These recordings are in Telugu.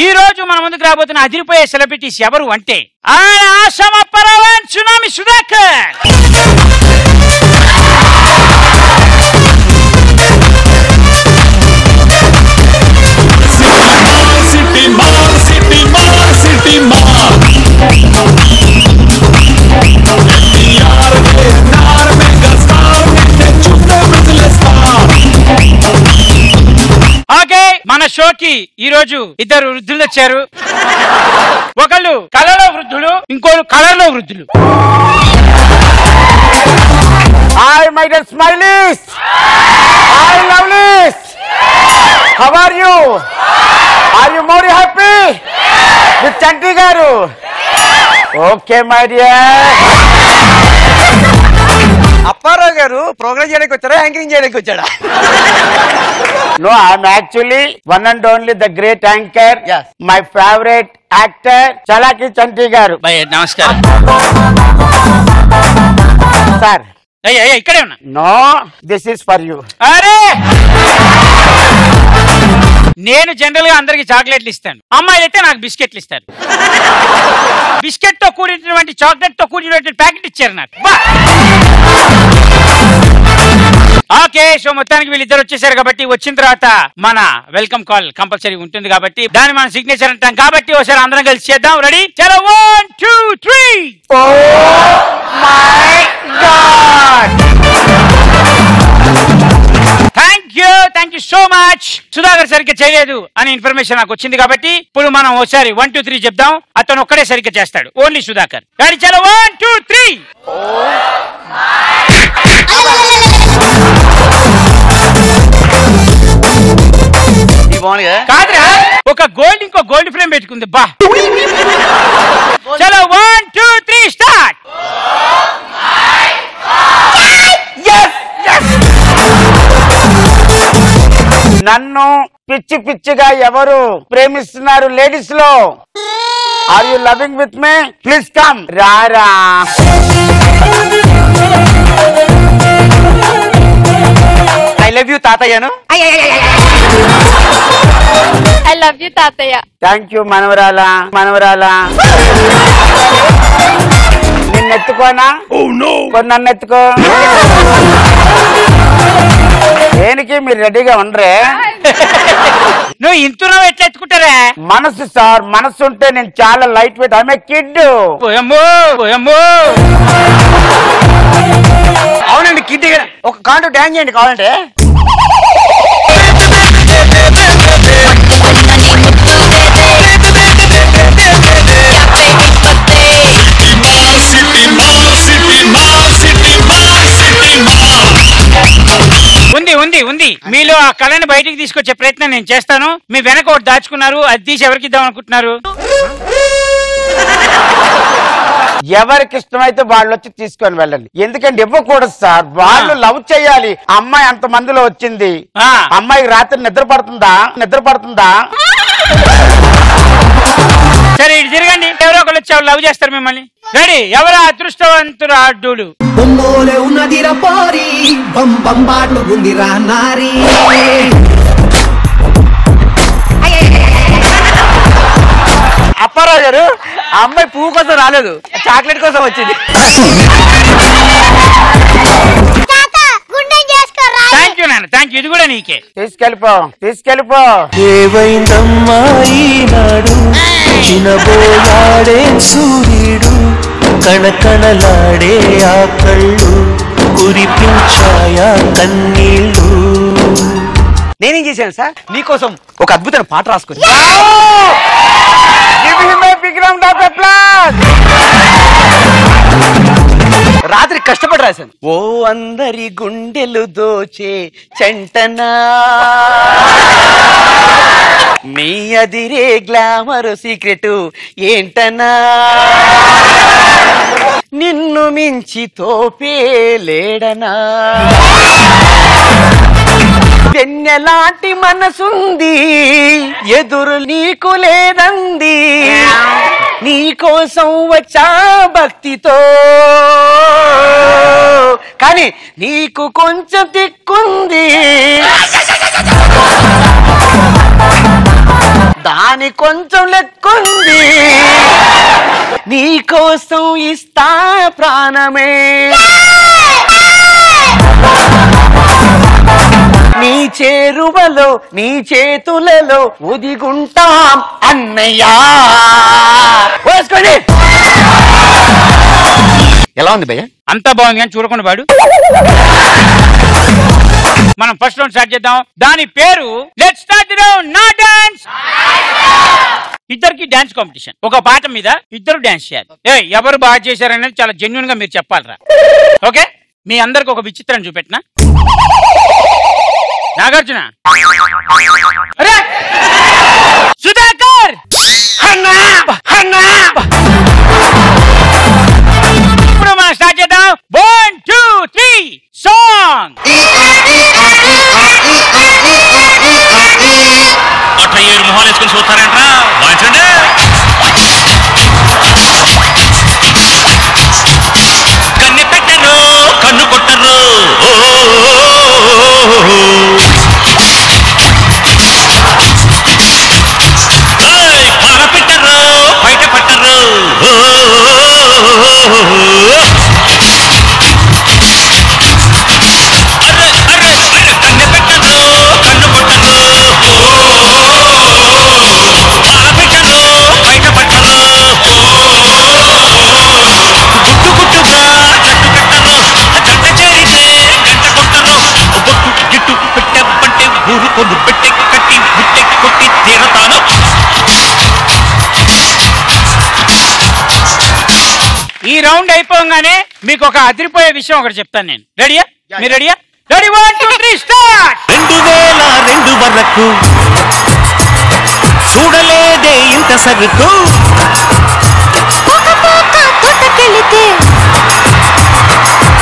ఈ రోజు మన ముందుకు రాబోతున్న అదిరిపోయే సెలబ్రిటీస్ ఎవరు అంటే ఆశమ పరవన్ సునామి సుధాకర్. ఓకే, మన షోకి ఈ రోజు ఇద్దరు వృద్ధులు వచ్చారు. ఒకళ్ళు కళలో వృద్ధులు, ఇంకోళ్ళు కలర్లో వృద్ధులు. Hi my dear smileys, hi lovelies, how are you? Are you more happy with Chanti garu? Okay my dear. Apparao గారు ప్రోగ్రామ్ చేయడానికి వచ్చారా, యాంకరింగ్ చేయడానికి వచ్చాడా? No, I'm actually one and only the great anchor. Yes. My favorite actor, Chalaki Chanti garu. నమస్కారం Sir. ఇక్కడే ఉన్నా. No, this is for you. అరే, నేను జనరల్ గా అందరికి చాక్లెట్లు ఇస్తాను, అమ్మాయిలు అయితే నాకు బిస్కెట్లు ఇస్తారు. బిస్కెట్ తో కూడినటువంటి చాక్లెట్ తో కూడినటువంటి ప్యాకెట్ ఇచ్చారు నాకు. ఓకే, సో మొత్తానికి వీళ్ళిద్దరు వచ్చేసారు కాబట్టి వచ్చిన తర్వాత మన వెల్కమ్ కాల్ కంపల్సరీ ఉంటుంది కాబట్టి దాన్ని మనం సిగ్నేచర్ అంటాం కాబట్టి ఒకసారి అందరం కలిసి చేద్దాం. రెడీ? చలో 1 2 3. Oh my God! Thank you so much. Sudhakar సరిగ్గా చేయలేదు అనే ఇన్ఫర్మేషన్ నాకు వచ్చింది కాబట్టి ఇప్పుడు మనం ఒకసారి 1 2 3 చెప్దాం. అతను ఒక్కడే సరిగ్గా చేస్తాడు, ఓన్లీ సుధాకర్. రెడీ? చలో 1 2 3. కాదురా, ఒక గోల్డ్ ఇంకో గోల్డ్ ఫ్రేమ్ పెట్టుకుంది బా. చలో 1 2 3 స్టార్ట్. నన్ను పిచ్చి పిచ్చిగా ఎవరు ప్రేమిస్తున్నారు లేడీస్ లో? Are you loving with me? Please come. రారా. ఐ లవ్ యూ తాతయ్యను. ఐ లవ్ యూ తాతయ్య. థ్యాంక్ యూ మనవరాలా. నిన్నెత్తుకోనా? నన్ను ఎత్తుకో. దేనికి మీరు రెడీగా ఉండరే? నువ్వు ఇంతున్నావు, ఎట్లా ఎత్తుకుంటారా? మనసు సార్, మనసు ఉంటే నేను చాలా లైట్ వెయిట్. ఆమె కిడ్. అవునండి, కిడ్. ఒక కాంటూ డ్యాన్స్ చేయండి కావాలంటే. ఉంది మీలో ఆ కళని బయటికి తీసుకొచ్చే ప్రయత్నం నేను చేస్తాను. మీ వెనక ఒకటి దాచుకున్నారు, అది తీసి ఎవరికి ఇద్దాం అనుకుంటున్నారు? ఎవరికి ఇష్టమైతే వాళ్ళు వచ్చి తీసుకొని వెళ్ళండి. ఎందుకంటే ఇవ్వకూడదు సార్, వాళ్ళు లవ్ చేయాలి. అమ్మాయి అంత మందిలో వచ్చింది, అమ్మాయికి రాత్రి నిద్ర పడుతుందా? సరే, ఇటు తిరగండి. ఎవరో ఒకళ్ళు వచ్చి లవ్ చేస్తారు మిమ్మల్ని. రెడీ? ఎవరు అదృష్టవంతురాడు? అప్పారావు గారు, ఆ అమ్మాయి పువ్వు కోసం రాలేదు, చాక్లెట్ కోసం వచ్చింది. థ్యాంక్ యూ నాన్న, థ్యాంక్ యూ. ఇది కూడా నీకే. తీసుకెళ్ళిపో. ఏవైందమ్మా ఈనాడు, చినబోయాడే సూర్యుడు, కణకణలాడే ఆ కళ్ళు, కురిపించాయా కన్నీళ్ళు. నేనేం చేశాను సార్, నీకోసం ఒక అద్భుతమైన పాట రాసుకుని. రాత్రి కష్టపడి రాశాను. ఓ అందరి గుండెలు దోచే చెంటనా, మీ అదిరే గ్లామర్ సీక్రెట్ ఏంటనా, నిన్ను మించి తోపే లేడనా, వెన్నెలాంటి మనసుంది ఎదురు నీకు లేదంది, నీకోసం వచ్చా భక్తితో, కానీ నీకు కొంచెం తిక్కుంది, దాని కానీ కొంచెం లెక్కుంది. నీ కోసం ఇస్తా ప్రాణమే, నీ చేరువలో నీ చేతులలో ఒదిగుంటాం అన్నయ్యా. వేసుకోండి. ఎలా ఉంది భయ్య? అంతా బాగుంది కానీ చూడకుండా పాడు. మనం ఫస్ట్ రౌండ్ స్టార్ట్ చేద్దాం. దాని పేరు లెట్స్ స్టార్ట్ ది రౌండ్. నా డాన్స్. ఇద్దరికి డాన్స్ కాంపిటీషన్. ఒక పాట మీద ఇద్దరు డాన్స్ చేయాలి. ఎవరు బాగా చేశారనేది చాలా జెన్యున్ గా మీరు చెప్పాలరా. ఓకే, మీ అందరికి ఒక విచిత్రం చూపెట్టినా. నాగార్జున, సుధాకర్, ఇప్పుడు మనం స్టార్ట్ చేద్దాం. 1 2 3 సాంగ్. అట్లా 7 మొహాలు వేసుకుని చూస్తారంట్రా. వాయించండి. కన్ను పెట్టరు, కన్ను కొట్టరు, పాల పెట్టరు, బయట పట్టరు. కన్ను పెట్టరు, కన్ను కొట్టరు, పాల పెట్టరు, బయట పట్టరు. గుట్టు గుట్టుగా జట్టు కట్టరు, జంట చేరితే గంట కొట్టరు. బొట్టు గిట్టు పెట్టెంపంటే ఊరు కొను పెట్టె కట్టి బుట్టె కొట్టి తీరతాను. ఈ రౌండ్ అయిపోగానే మీకు ఒక అదిరిపోయే విషయం ఒకటి చెప్తాను నేను. రెడీయా? మీరు రెడీయా? Ready 1 2 3 start. 2002 వరకు చూడలేదే ఇంత సరుకు, తోటకెళితే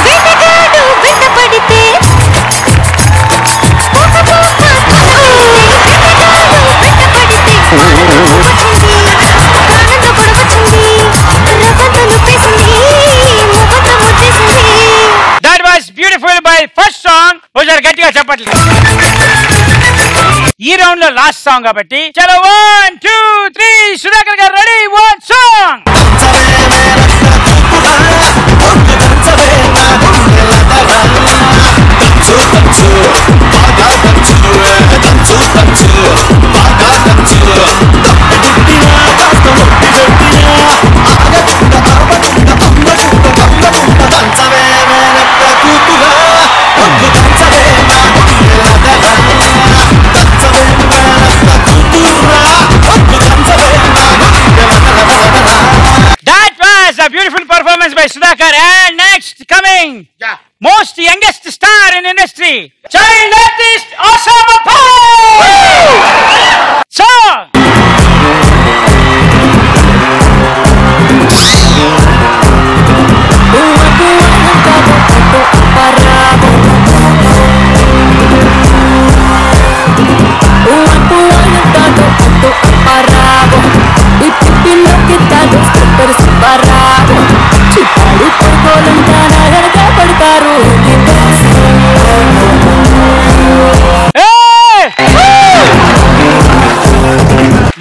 వెతగాడు వెంట పడితే, that was beautiful by first song. ఒకసారి గట్టిగా చెప్పట్లేదు. ఈ రౌండ్ లో లాస్ట్ సాంగ్ కాబట్టి చలో 1 2 3 సుధాకర్ గారు ready. 1 song. A beautiful performance by Sudhakar. And next coming, most youngest star in industry, child artist Osama Paul. Song.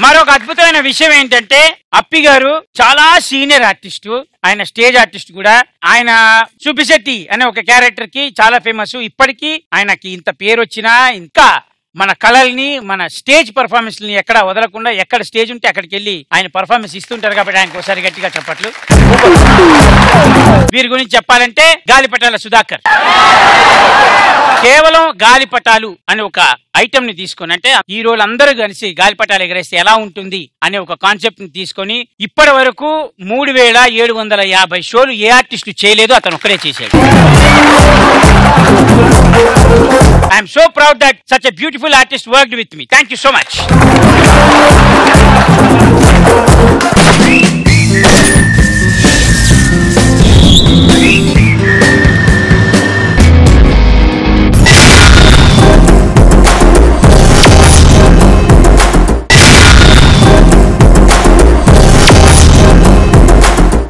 మరొక అద్భుతమైన విషయం ఏంటంటే అప్పి గారు చాలా సీనియర్ ఆర్టిస్టు. ఆయన స్టేజ్ ఆర్టిస్ట్ కూడా. ఆయన సుబ్బిశెట్టి అనే ఒక క్యారెక్టర్ కి చాలా ఫేమస్. ఇప్పటికీ ఆయనకి ఇంత పేరు వచ్చినా ఇంకా మన కళల్ని, మన స్టేజ్ పర్ఫార్మెన్స్ ని ఎక్కడ వదలకుండా ఎక్కడ స్టేజ్ ఉంటే అక్కడికి వెళ్ళి ఆయన పర్ఫార్మెన్స్ ఇస్తుంటారు. కాబట్టి ఆయనకు ఒకసారి గట్టిగా చెప్పట్లు. వీరి గురించి చెప్పాలంటే గాలిపటాల సుధాకర్ కేవలం గాలిపటాలు అనే ఒక ఐటమ్ ని తీసుకొని, అంటే హీరోలు అందరూ కలిసి గాలిపటాలు ఎగరేస్తే ఎలా ఉంటుంది అనే ఒక కాన్సెప్ట్ ని తీసుకొని ఇప్పటి వరకు 3750 షోలు ఏ ఆర్టిస్ట్ చేయలేదు, అతను ఒక్కడే చేశాడు. I'm so proud that such a beautiful artist worked with me. Thank you so much.